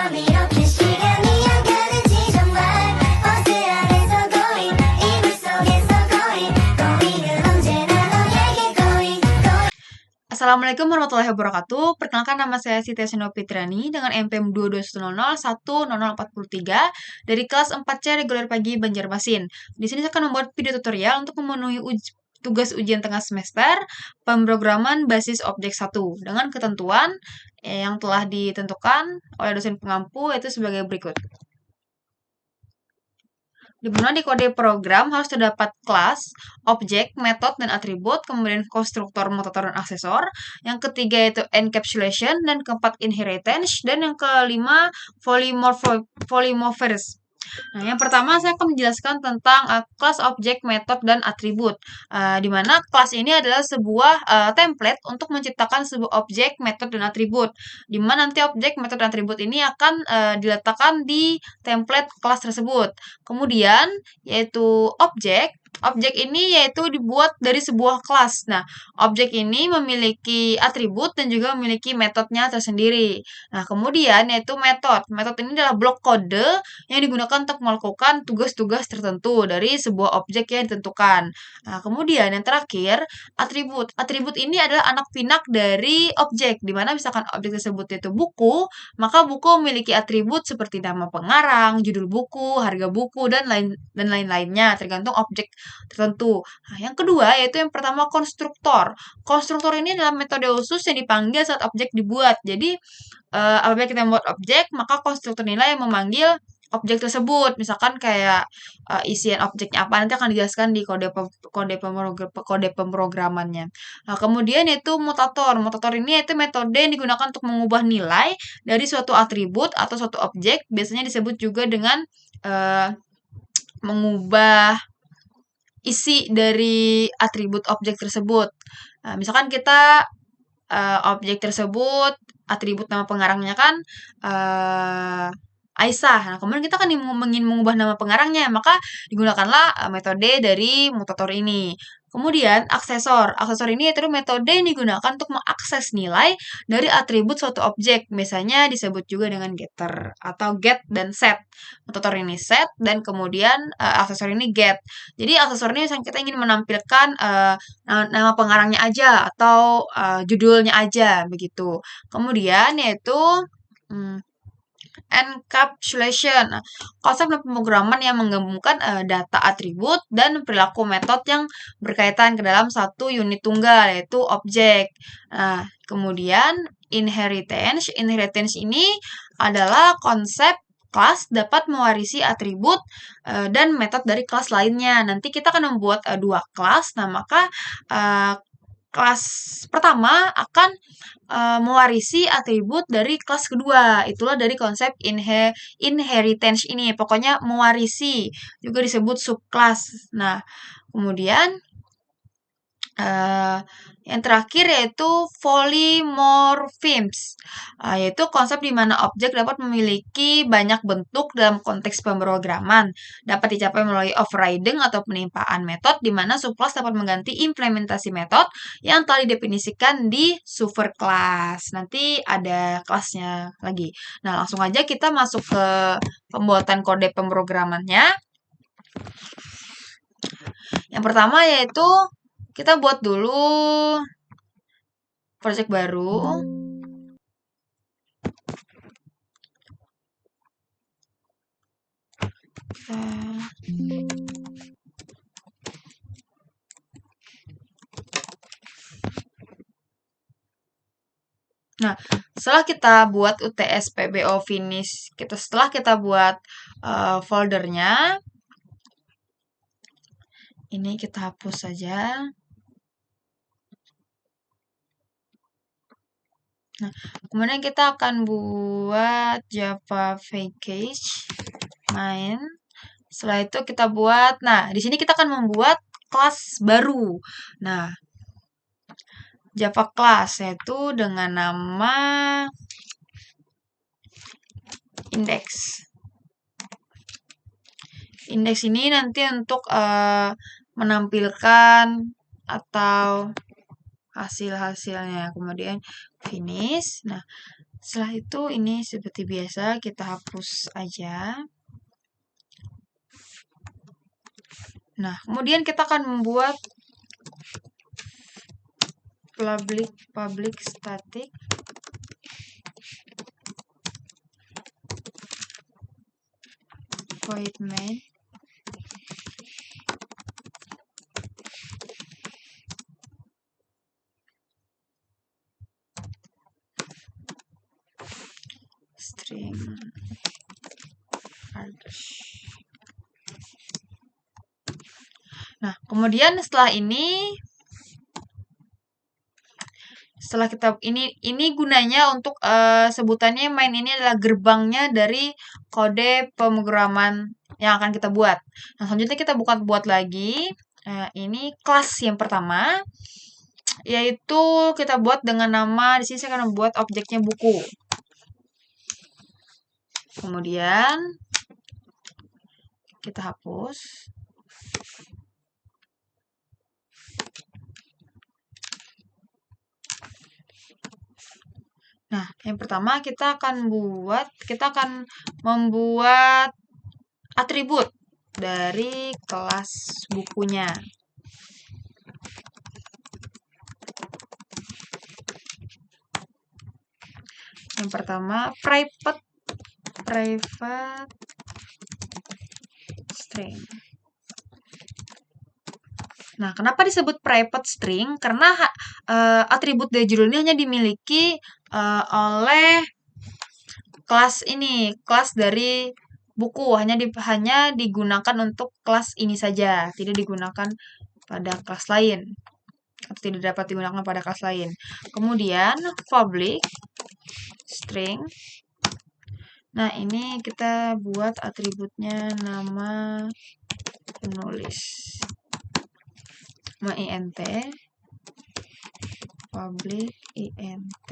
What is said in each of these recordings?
이렇게 시간이 안 가는지 정말 버스 안에서 going 이불 속에서 going 는 언제나 너에게 going. Assalamualaikum warahmatullahi wabarakatuh. Perkenalkan, nama saya Siti Senopitrani dengan NPM 221010043 dari kelas 4C reguler pagi Banjarmasin. Di sini saya akan membuat video tutorial untuk memenuhi tugas ujian tengah semester pemrograman basis objek 1 dengan ketentuan yang telah ditentukan oleh dosen pengampu, yaitu sebagai berikut. Di mana di kode program harus terdapat kelas, objek, metode, dan atribut, kemudian konstruktor, mutator, dan aksesor. Yang ketiga yaitu encapsulation, dan keempat inheritance, dan yang kelima polymorphism. Nah, yang pertama saya akan menjelaskan tentang kelas, objek, metode, dan atribut. Di mana kelas ini adalah sebuah template untuk menciptakan sebuah objek, metode, dan atribut. Di mana nanti objek, metode, dan atribut ini akan diletakkan di template kelas tersebut. Kemudian yaitu objek. Objek ini yaitu dibuat dari sebuah kelas. Nah, objek ini memiliki atribut dan juga memiliki metodenya tersendiri. Nah, kemudian yaitu metode. Metode ini adalah blok kode yang digunakan untuk melakukan tugas-tugas tertentu dari sebuah objek yang ditentukan. Nah, kemudian yang terakhir, atribut. Atribut ini adalah anak pinak dari objek, di mana misalkan objek tersebut itu buku, maka buku memiliki atribut seperti nama pengarang, judul buku, harga buku, dan lain-lainnya, tergantung objek tertentu. Nah, yang kedua yaitu yang pertama konstruktor. Konstruktor ini adalah metode khusus yang dipanggil saat objek dibuat. Jadi apabila kita membuat objek, maka konstruktor inilah yang memanggil objek tersebut. Misalkan kayak isian objeknya apa nanti akan dijelaskan di kode pemrogramannya. Nah, kemudian yaitu mutator. Mutator ini yaitu metode yang digunakan untuk mengubah nilai dari suatu atribut atau suatu objek. Biasanya disebut juga dengan mengubah isi dari atribut objek tersebut. Nah, misalkan kita objek tersebut, atribut nama pengarangnya kan Aisyah. Nah, kemudian kita kan ingin mengubah nama pengarangnya, maka digunakanlah metode dari mutator ini. Kemudian aksesor. Aksesor ini yaitu metode yang digunakan untuk mengakses nilai dari atribut suatu objek. Biasanya disebut juga dengan getter atau get dan set. Mutator ini set dan kemudian aksesor ini get. Jadi aksesor ini misalnya kita ingin menampilkan nama pengarangnya aja atau judulnya aja begitu. Kemudian yaitu encapsulation. Nah, konsep pemrograman yang menggabungkan data atribut dan perilaku metode yang berkaitan ke dalam satu unit tunggal, yaitu objek. Nah, kemudian inheritance. Inheritance ini adalah konsep kelas dapat mewarisi atribut dan metode dari kelas lainnya. Nanti kita akan membuat dua kelas. Nah, maka kelas pertama akan mewarisi atribut dari kelas kedua. Itulah dari konsep inheritance ini. Pokoknya mewarisi, juga disebut subclass. Nah, kemudian yang terakhir yaitu polymorphisms, yaitu konsep di mana objek dapat memiliki banyak bentuk dalam konteks pemrograman, dapat dicapai melalui overriding atau penimpaan metode, di mana subclass dapat mengganti implementasi metode yang telah didefinisikan di superclass. Nanti ada kelasnya lagi. Nah, langsung aja kita masuk ke pembuatan kode pemrogramannya. Yang pertama yaitu kita buat dulu project baru. Nah, setelah kita buat UTS PBO finish, setelah kita buat foldernya, ini kita hapus saja. Nah, kemudian kita akan buat Java package main. Setelah itu kita buat, nah di sini kita akan membuat kelas baru. Nah, Java class yaitu dengan nama index. Index ini nanti untuk menampilkan atau hasil-hasilnya. Kemudian finish. Nah, Setelah itu ini seperti biasa kita hapus aja. Nah, kemudian kita akan membuat public static void main string address. Nah, kemudian setelah kita ini gunanya untuk sebutannya main ini adalah gerbangnya dari kode pemrograman yang akan kita buat. Nah, selanjutnya kita buat lagi ini kelas yang pertama, yaitu kita buat dengan nama, di sini saya akan membuat objeknya buku. Kemudian kita hapus. Nah, yang pertama kita akan membuat atribut dari kelas bukunya. Yang pertama private string. Nah, kenapa disebut private string? Karena atribut dari judul ini hanya dimiliki oleh kelas ini, kelas dari buku, hanya digunakan untuk kelas ini saja, tidak digunakan pada kelas lain atau tidak dapat digunakan pada kelas lain. Kemudian public string. Nah, ini kita buat atributnya nama penulis. int public int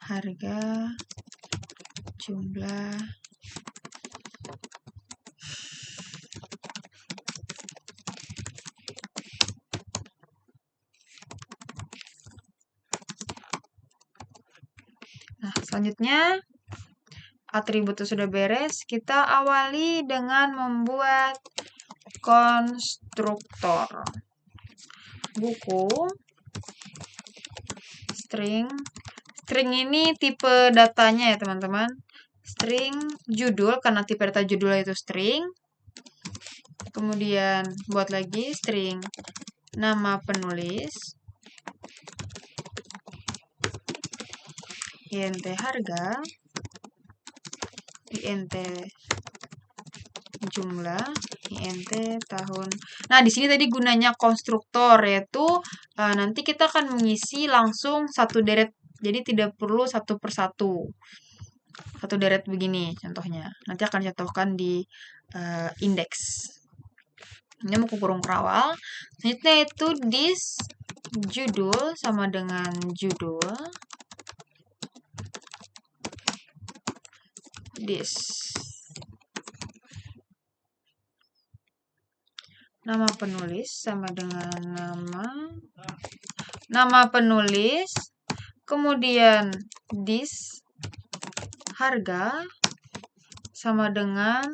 harga jumlah Nah, selanjutnya atribut itu sudah beres, kita awali dengan membuat konstruktor buku string. String ini tipe datanya ya teman-teman. String judul, karena tipe data judul itu string. Kemudian buat lagi string nama penulis, int harga, int jumlah, int tahun. Nah, di sini tadi gunanya konstruktor, yaitu nanti kita akan mengisi langsung satu deret, jadi tidak perlu satu persatu. Satu deret begini contohnya. Nanti akan contohkan di indeks. Ini mau kurung kerawal. Selanjutnya itu this judul sama dengan judul. This. Nama penulis sama dengan nama penulis. Kemudian this harga sama dengan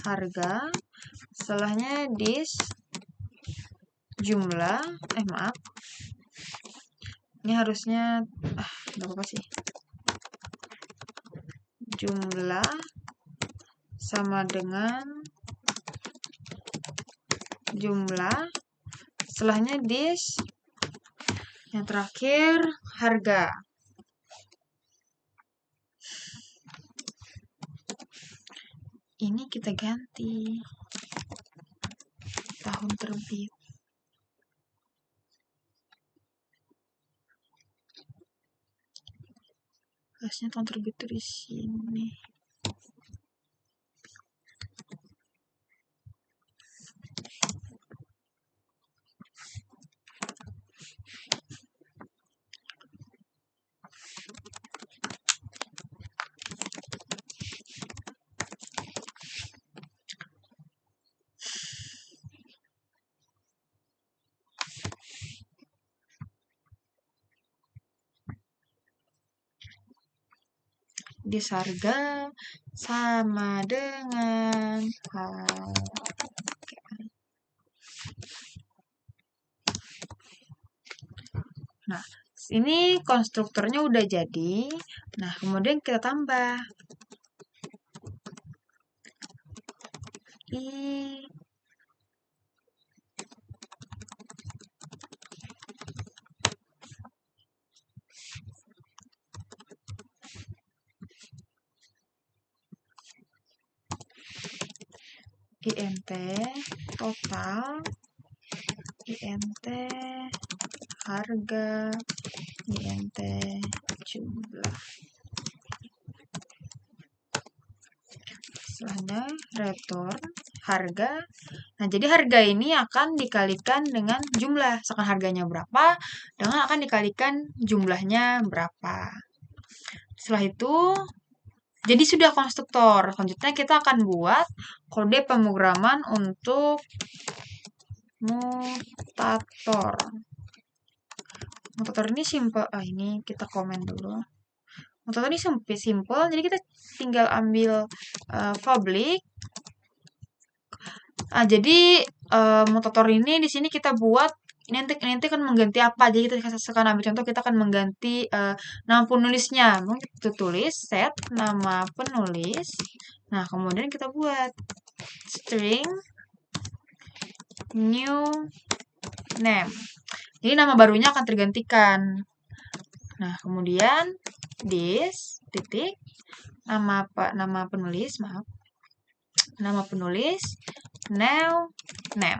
harga. Setelahnya this jumlah, maaf. Ini harusnya, nggak apa-apa sih. Jumlah sama dengan jumlah. Setelahnya this. Yang terakhir harga. Ini kita ganti tahun terbit. Harusnya tahun terbit itu di sini. This harga sama dengan harga. Nah, ini konstruktornya udah jadi. Nah, kemudian kita tambah. INT total, INT harga, INT jumlah. Selanjutnya return harga. Nah, jadi harga ini akan dikalikan dengan jumlah. Misalkan harganya berapa, dengan akan dikalikan jumlahnya berapa. Setelah itu, jadi sudah konstruktor. Selanjutnya kita akan buat kode pemrograman untuk mutator. Mutator ini simple. Ini kita komen dulu. Mutator ini simple, jadi kita tinggal ambil public. Jadi mutator ini di sini kita buat ini nanti akan mengganti apa. Jadi kita akan ambil contoh, kita akan mengganti nama penulisnya. Mungkin kita tulis set nama penulis. Nah, kemudian kita buat string new name. Jadi nama barunya akan tergantikan. Nah, kemudian this titik nama penulis, nama penulis now name.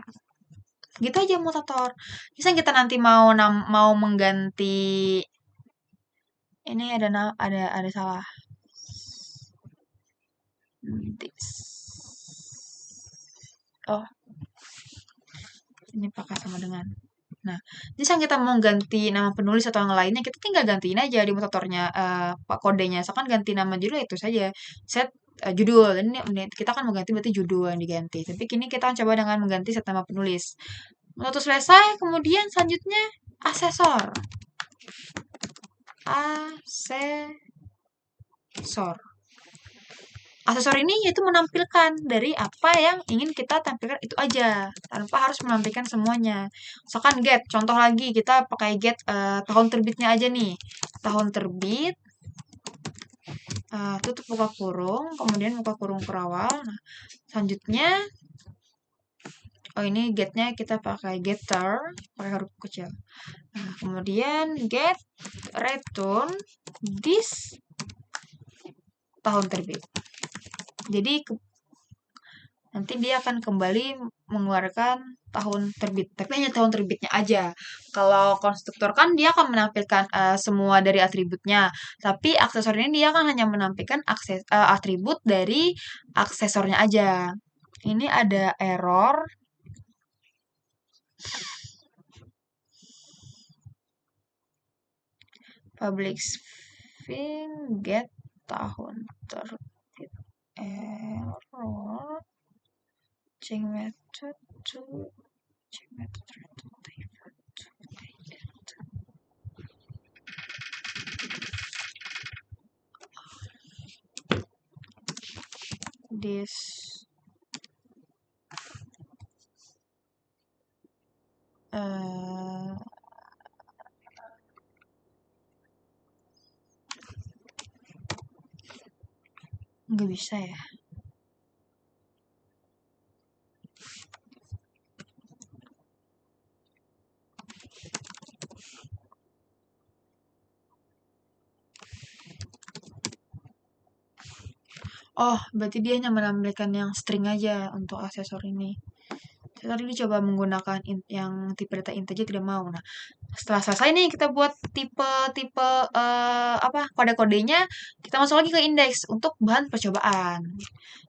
Gitu aja mutator. Misalnya kita nanti mau mengganti ini ada salah. This. Oh. Ini pakai sama dengan. Nah, misalnya kita mau ganti nama penulis atau yang lainnya, kita tinggal gantiin aja di mutatornya kodenya. Misalkan ganti nama judul itu saja. Set judul. Ini kita akan mengganti berarti judul yang diganti. Tapi kini kita akan coba dengan mengganti set nama penulis. Untuk selesai, kemudian selanjutnya asesor. Asesor ini yaitu menampilkan dari apa yang ingin kita tampilkan itu aja, tanpa harus menampilkan semuanya. Misalkan get, contoh lagi kita pakai get tahun terbitnya aja nih. Tahun terbit, tutup buka kurung, kemudian buka kurung perawal. Nah, selanjutnya, ini getnya kita pakai getter, pakai huruf kecil. Nah, kemudian get return this tahun terbit. Jadi nanti dia akan kembali mengeluarkan tahun terbit, tapi hanya tahun terbitnya aja. Kalau konstruktor kan dia akan menampilkan semua dari atributnya, tapi aksesor ini dia akan hanya menampilkan atribut dari aksesornya aja. Ini ada error. Public string get tahun terbit. Error. Change method to change method return type to this nggak bisa ya. Oh, berarti dia hanya menampilkan yang string aja untuk aksesor ini. Saya tadi coba menggunakan yang tipe data int aja tidak mau. Nah, setelah selesai nih kita buat tipe kode-kodenya, kita masuk lagi ke indeks untuk bahan percobaan.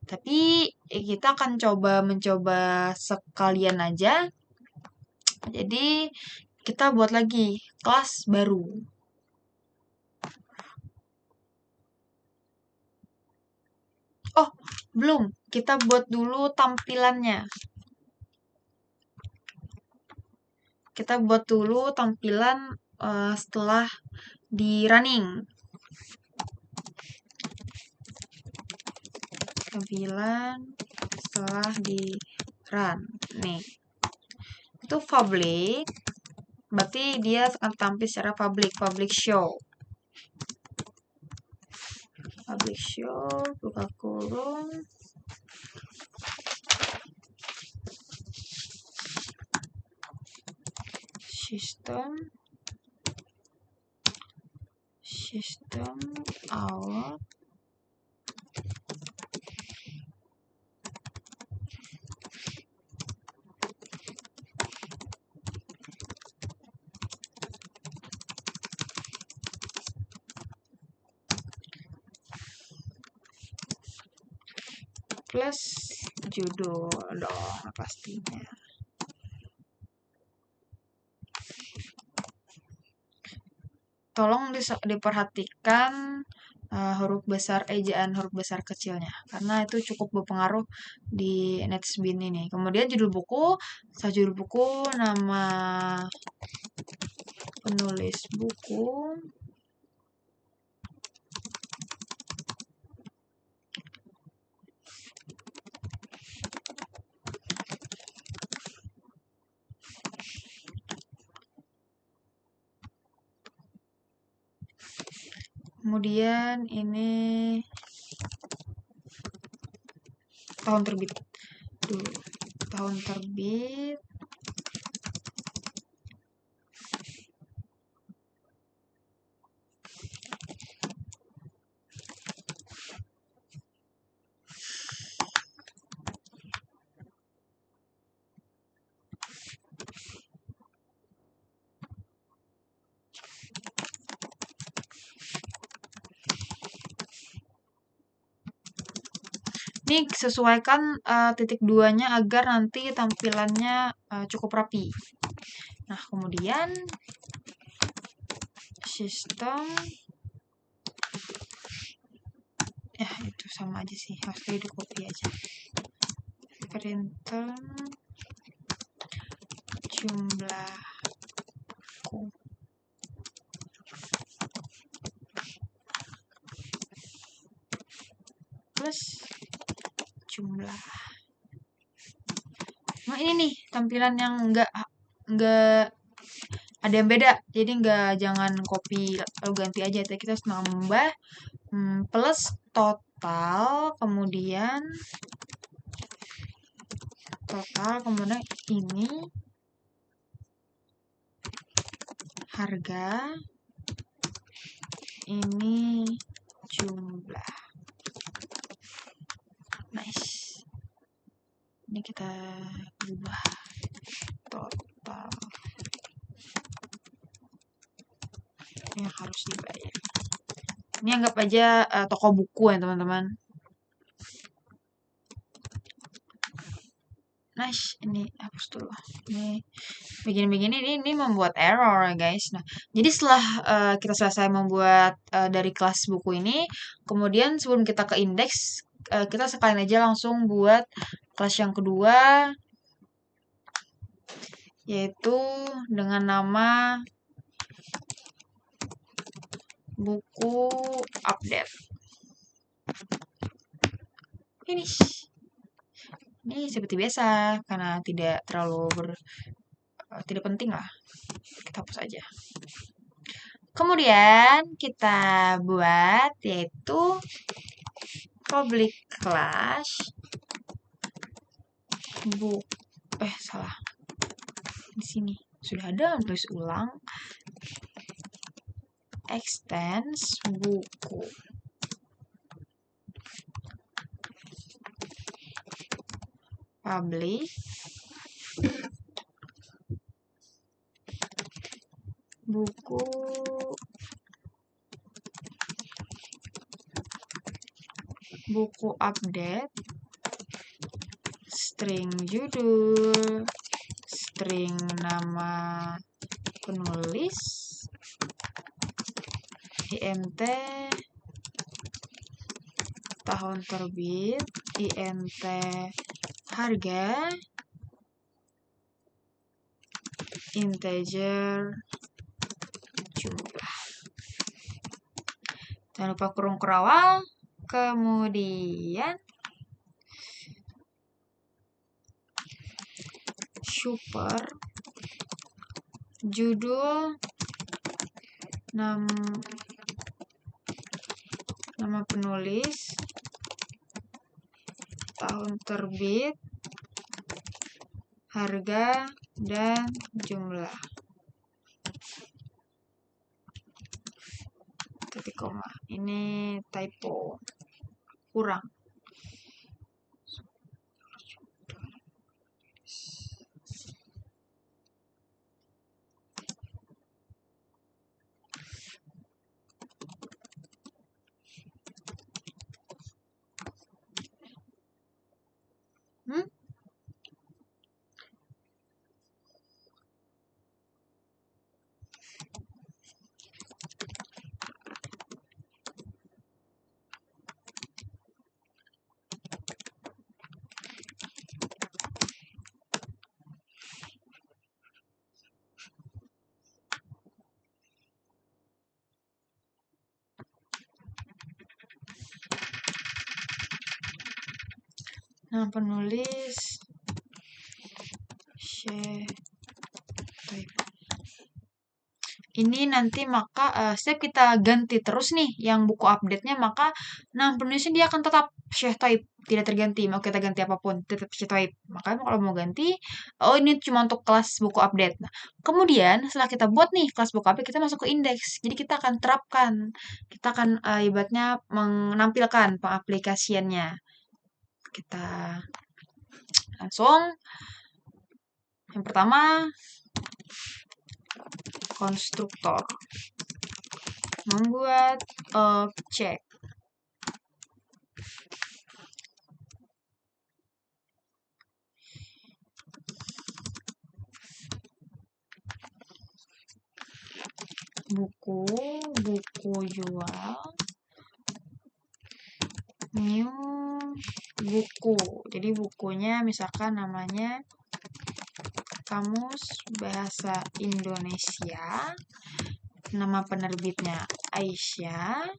Tapi kita akan mencoba sekalian aja. Jadi kita buat lagi kelas baru. Oh, belum. Kita buat dulu tampilannya. Kita buat dulu tampilan setelah di running. tampilan setelah di run. Nih, itu public, berarti dia akan tampil secara public show. Public show, buka kurung, system out plus judul dong pastinya. Tolong diperhatikan huruf besar, ejaan huruf besar kecilnya, karena itu cukup berpengaruh di Netsbin ini. Kemudian judul buku, judul buku, nama penulis buku, kemudian ini tahun terbit dulu, tahun terbit, ini sesuaikan titik 2-nya agar nanti tampilannya cukup rapi. Nah, kemudian sistem, ya itu sama aja sih, harusnya di copy aja. Printer jumlah buku, plus jumlah. Nah, ini nih tampilan yang enggak ada yang beda, jadi jangan copy lalu ganti aja. Kita harus nambah plus total, kemudian ini harga, ini jumlah. Nice. Ini kita ubah total yang harus dibayar. Ini anggap aja toko buku ya teman-teman. Nice, ini hapus dulu. Ini begini-begini ini membuat error ya guys. Nah, jadi setelah kita selesai membuat dari kelas buku ini, kemudian sebelum kita ke indeks, kita sekalian aja langsung buat kelas yang kedua, yaitu dengan nama buku update. Finish. Ini seperti biasa, karena tidak terlalu tidak penting lah. Kita hapus aja. Kemudian kita buat yaitu public class book. Salah. Di sini sudah ada tulis ulang. Extends buku. Public buku update, string judul, string nama penulis, INT tahun terbit, INT harga, integer jumlah. Jangan lupa kurung kerawal. Kemudian Super, judul, nama penulis, tahun terbit, harga, dan jumlah. Titik koma. Ini typo. Kurang. Nah, penulis ini nanti maka setiap kita ganti terus nih yang buku update-nya, maka nama penulisnya dia akan tetap Type, tidak terganti. Mau kita ganti apapun tetap Type. Makanya kalau mau ganti, oh ini cuma untuk kelas buku update. Nah, kemudian setelah kita buat nih kelas buku update, kita masuk ke indeks. Jadi kita akan terapkan, kita akan ibaratnya menampilkan pengaplikasiannya. Kita langsung yang pertama konstruktor, membuat objek. Buku jual, new buku. Jadi bukunya misalkan namanya Kamus Bahasa Indonesia, nama penerbitnya Aisyah,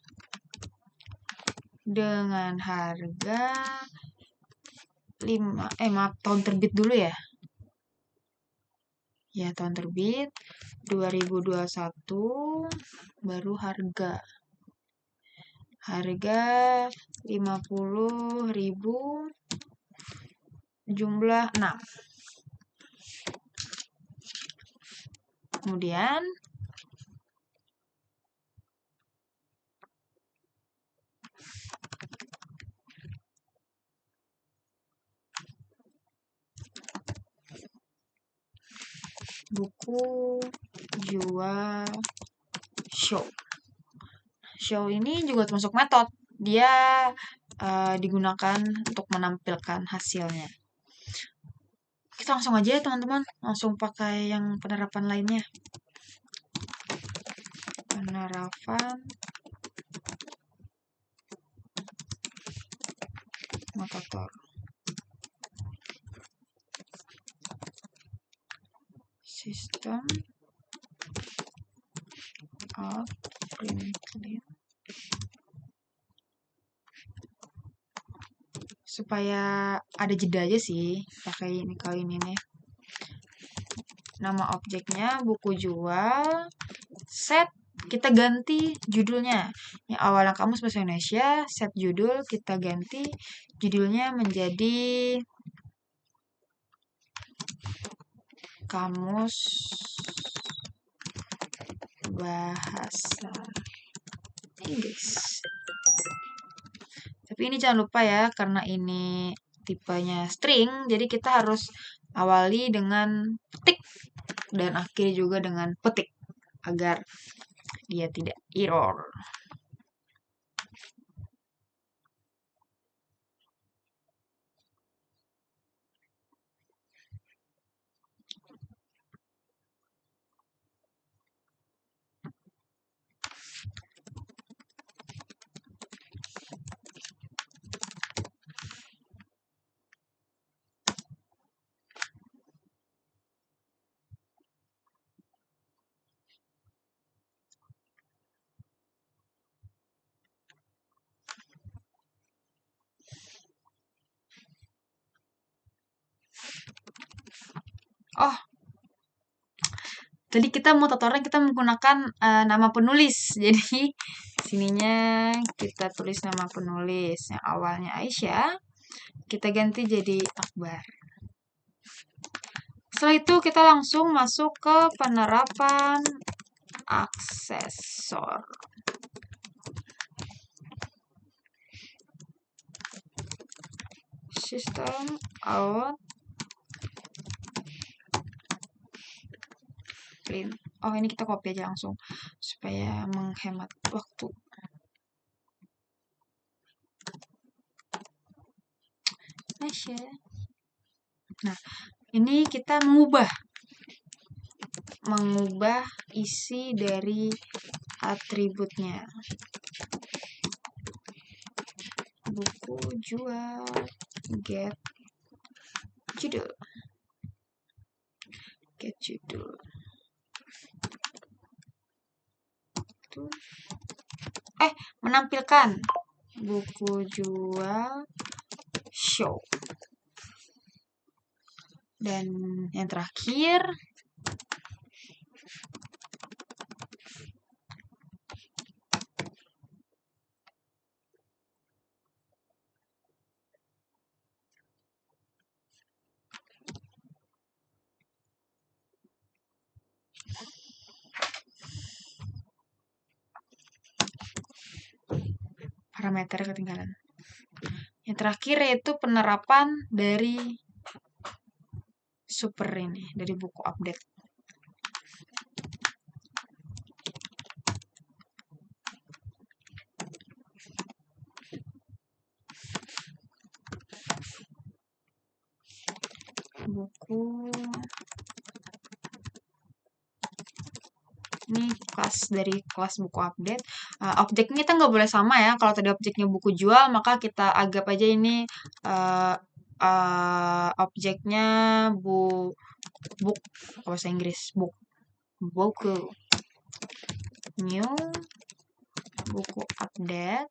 dengan harga 5, maaf, tahun terbit dulu ya. Ya, tahun terbit 2021, baru harga 50.000, jumlah 6. Kemudian buku jual show. Show ini juga termasuk metode. Dia digunakan untuk menampilkan hasilnya. Kita langsung aja ya teman-teman, langsung pakai yang penerapan lainnya. Penerapan motor. Sistem out println. Supaya ada jeda aja sih pakai ini kalau ini nih. Nama objeknya buku jual, set kita ganti judulnya. Yang awalnya Kamus Bahasa Indonesia, set judul kita ganti judulnya menjadi Kamus Bahasa Inggris. Tapi ini jangan lupa ya, karena ini tipenya string, jadi kita harus awali dengan petik dan akhiri juga dengan petik agar dia tidak error. Tadi kita mau tutorial kita menggunakan nama penulis. Jadi sininya kita tulis nama penulis. Yang awalnya Aisyah, kita ganti jadi Akbar. Setelah itu kita langsung masuk ke penerapan aksesor. System out print. Oh, ini kita copy aja langsung supaya menghemat waktu. Nah, ini kita mengubah isi dari atributnya. Buku jual, get judul. Get judul. Menampilkan buku jual show. Dan yang terakhir parameter ketinggalan. Yang terakhir yaitu penerapan dari super ini, dari buku update. Buku ini dari kelas buku update. Objeknya kita nggak boleh sama ya. Kalau tadi objeknya buku jual, maka kita anggap aja ini objeknya book bahasa Inggris buku new buku update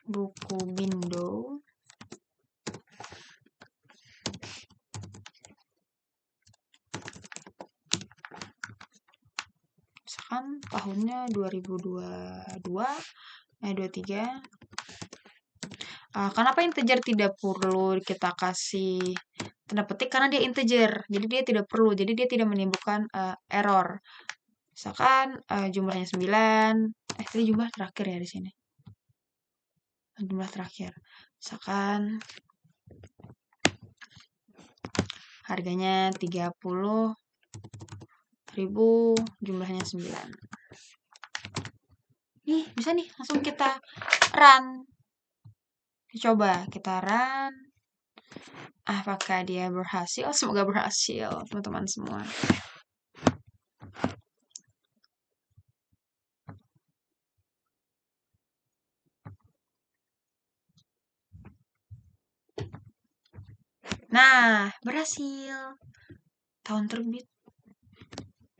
buku window misalkan tahunnya 2022 23. Kenapa integer tidak perlu kita kasih tanda petik? Karena dia integer, jadi dia tidak perlu, jadi dia tidak menimbulkan error. Misalkan jumlahnya 9, tadi jumlah terakhir ya di sini. Jumlah terakhir. Misalkan harganya 30.000, jumlahnya 9. Nih, bisa nih, langsung kita run. Coba kita run. Apakah dia berhasil? Semoga berhasil, teman-teman semua. Nah, berhasil. Tahun terbit.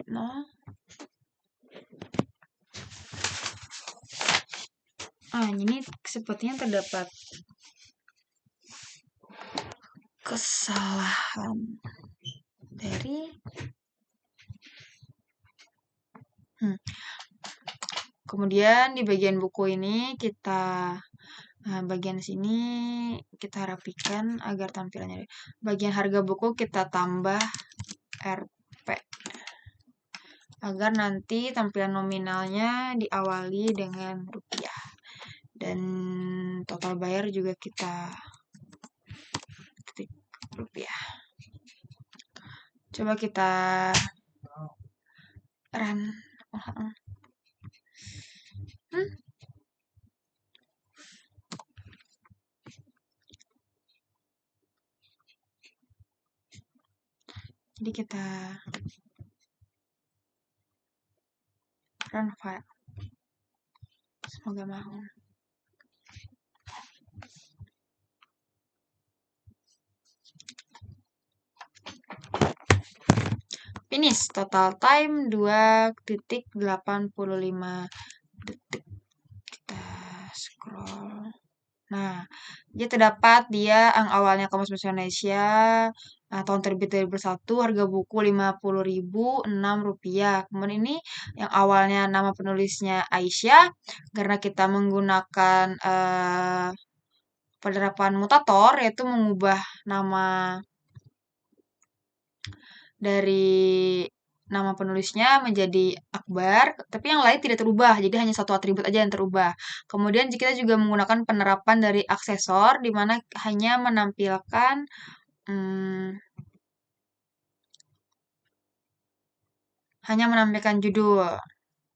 No. Ini sepertinya terdapat kesalahan dari kemudian di bagian buku ini kita bagian sini kita rapikan agar tampilannya. Bagian harga buku kita tambah Rp agar nanti tampilan nominalnya diawali dengan rupiah. Dan total bayar juga kita ketik rupiah. Coba kita run. Jadi kita run file. Semoga mau. Finish. Total time 2.85 detik. Kita scroll. Nah, dia terdapat dia yang awalnya Kamus Bahasa Indonesia, tahun terbit 2001, harga buku Rp50.006. Kemudian ini yang awalnya nama penulisnya Aisyah, karena kita menggunakan penerapan mutator, yaitu mengubah nama dari nama penulisnya menjadi Akbar, tapi yang lain tidak terubah, jadi hanya satu atribut aja yang terubah. Kemudian kita juga menggunakan penerapan dari aksesor, di mana hanya menampilkan judul,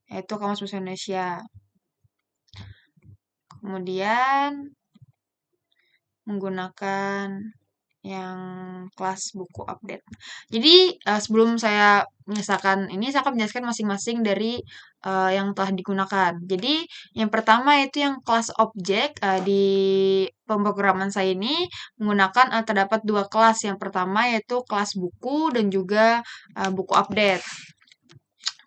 yaitu Kamus Bahasa Indonesia. Kemudian menggunakan yang kelas buku update. Jadi sebelum saya menyesalkan ini, saya akan menjelaskan masing-masing dari yang telah digunakan. Jadi yang pertama itu yang kelas objek di pemrograman saya ini menggunakan terdapat dua kelas. Yang pertama yaitu kelas buku dan juga buku update.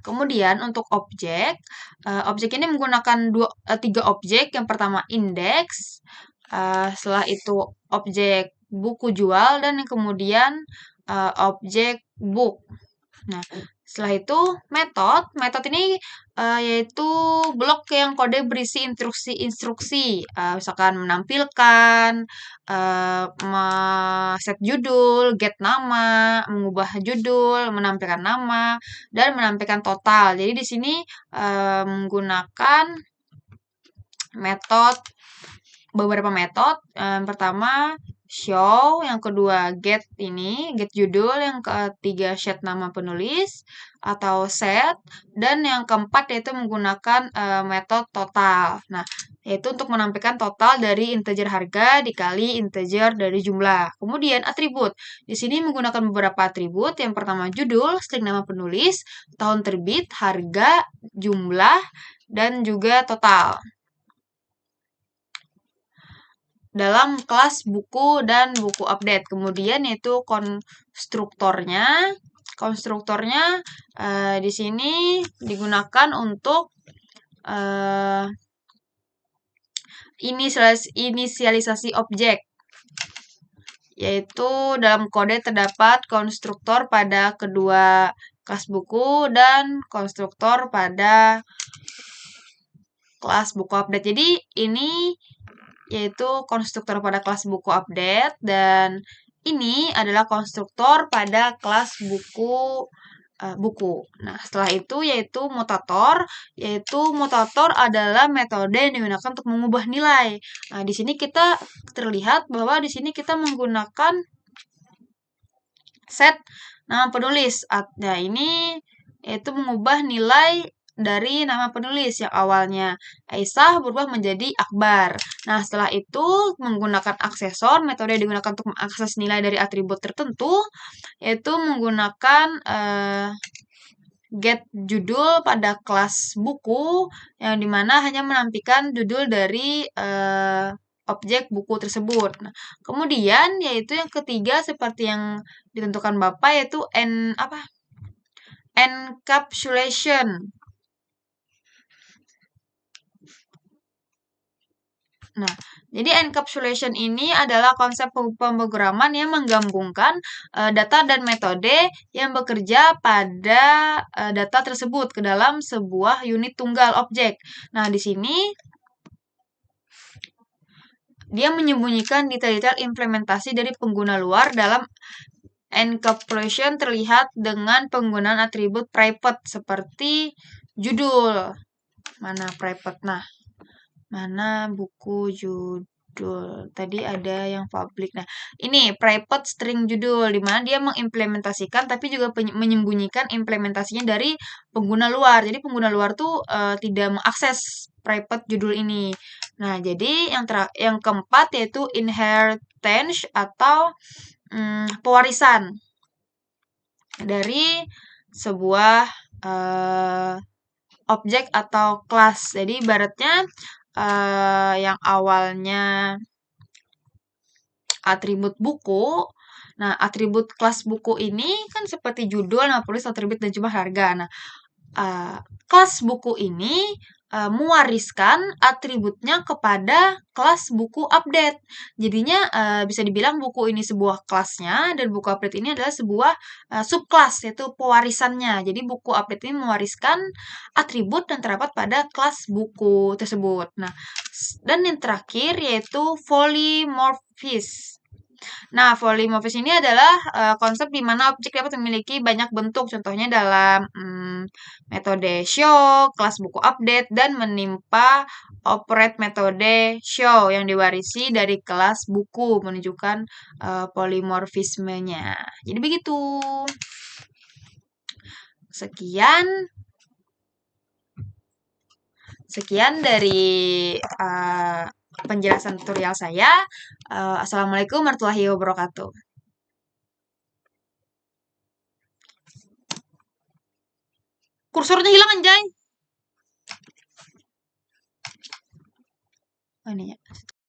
Kemudian untuk objek, objek ini menggunakan tiga objek. Yang pertama indeks, setelah itu objek buku jual, dan kemudian objek book. Nah, setelah itu metode. Metode ini yaitu blok yang kode berisi instruksi-instruksi, misalkan menampilkan, set judul, get nama, mengubah judul, menampilkan nama, dan menampilkan total. Jadi di sini menggunakan beberapa metode. Yang pertama show, yang kedua get judul, yang ketiga set nama penulis atau set, dan yang keempat yaitu menggunakan metode total. Nah, yaitu untuk menampilkan total dari integer harga dikali integer dari jumlah. Kemudian atribut. Di sini menggunakan beberapa atribut. Yang pertama judul, string nama penulis, tahun terbit, harga, jumlah, dan juga total. Dalam kelas buku dan buku update. Kemudian yaitu konstruktornya. Konstruktornya di sini digunakan untuk inisialisasi objek, yaitu dalam kode terdapat konstruktor pada kedua kelas buku dan konstruktor pada kelas buku update. Jadi ini yaitu konstruktor pada kelas buku update, dan ini adalah konstruktor pada kelas buku. Nah, setelah itu yaitu mutator. Yaitu mutator adalah metode yang digunakan untuk mengubah nilai. Nah, di sini kita terlihat bahwa di sini kita menggunakan set nama penulis. Nah, ini yaitu mengubah nilai dari nama penulis yang awalnya Aisyah berubah menjadi Akbar. Nah, setelah itu menggunakan aksesor, metode yang digunakan untuk mengakses nilai dari atribut tertentu, yaitu menggunakan get judul pada kelas buku, yang dimana hanya menampilkan judul dari objek buku tersebut. Nah, kemudian yaitu yang ketiga seperti yang ditentukan Bapak, yaitu encapsulation. Nah, jadi encapsulation ini adalah konsep pemrograman yang menggabungkan data dan metode yang bekerja pada data tersebut ke dalam sebuah unit tunggal objek. Nah, di sini dia menyembunyikan detail-detail implementasi dari pengguna luar. Dalam encapsulation terlihat dengan penggunaan atribut private seperti judul. Mana private? Nah, mana buku judul? Tadi ada yang public. Nah, ini private string judul, di mana dia mengimplementasikan tapi juga menyembunyikan implementasinya dari pengguna luar. Jadi pengguna luar tuh tidak mengakses private judul ini. Nah, jadi yang keempat yaitu inheritance atau pewarisan dari sebuah objek atau kelas. Jadi ibaratnya yang awalnya atribut buku. Nah, atribut kelas buku ini kan seperti judul, nama penulis, atribut, dan jumlah harga. Nah, kelas buku ini mewariskan atributnya kepada kelas buku update. Jadinya bisa dibilang buku ini sebuah kelasnya dan buku update ini adalah sebuah subkelas, yaitu pewarisannya. Jadi buku update ini mewariskan atribut yang terdapat pada kelas buku tersebut. Nah, dan yang terakhir yaitu polymorphism. Nah, polimorfis ini adalah konsep di mana objek dapat memiliki banyak bentuk, contohnya dalam metode show, kelas buku update, dan menimpa operate metode show yang diwarisi dari kelas buku menunjukkan polimorfismenya. Jadi begitu. Sekian dari penjelasan tutorial saya. Assalamualaikum warahmatullahi wabarakatuh. Kursornya hilang anjay. Oh ini ya.